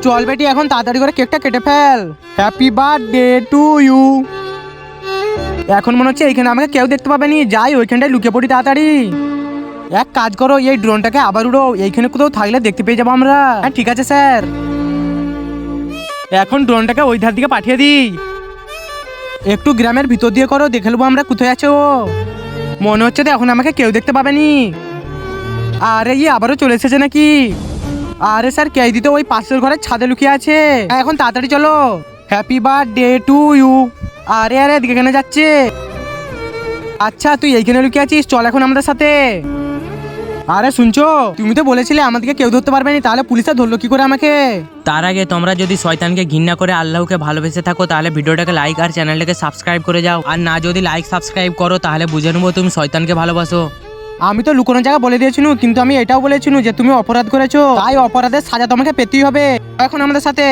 চল বেটি এখন তাড়াতাড়ি করে কেকটা কেটে ফেল। Happy birthday to you. এখন মনে হচ্ছে এইখানে আমাকে কেউ দেখতে পাবে নি, যাই ওইখানটায় লুকিয়ে পড়ি তাড়াতাড়ি। এক কাজ করো, এই ড্রোনটাকে আবার উড়ো, এইখানে কোথাও থাকলে দেখতে পেয়ে যাবো আমরা। হ্যাঁ ঠিক আছে স্যার। এখন ড্রোনটাকে ওই ধার দিকে পাঠিয়ে দিই। একটু গ্রামের ভিতর দিয়ে করো, দেখে নেবো আমরা কোথায় আছে ও। মনে হচ্ছে তো এখন আমাকে কেউ দেখতে পাবেনি। আরে আবারও চলে এসেছে নাকি? আরে স্যার কে দিতে ওই পাশের ঘরের ছাদে লুকিয়ে আছে। এখন তাড়াতাড়ি চলো। Happy birthday to you. আরে আরে এদিকে কেন যাচ্ছে? আচ্ছা তুই এইখানে লুকিয়ে আছিস, চল এখন আমাদের সাথে। আরে শুনছো, তুমি তো বলেছিলে আমাদেরকে কেউ ধরতে পারবে না, তাহলে পুলিশে ধরলো কি করে আমাকে? তার আগে তোমরা যদি শয়তানকে ঘৃণা করে আল্লাহকে ভালোবেসে থাকো তাহলে ভিডিওটাকে লাইক আর চ্যানেলটাকে সাবস্ক্রাইব করে যাও। আর না যদি লাইক সাবস্ক্রাইব করো তাহলে বুঝে নেবো তুমি শয়তানকে ভালোবাসো। আমি তো লুকোনোর জায়গা বলে দিয়েছিনু, কিন্তু আমি এটাও বলেছিনু যে তুমি অপরাধ করেছো, তাই অপরাধের সাজা তোমাকে পেতেই হবে। এখন আমাদের সাথে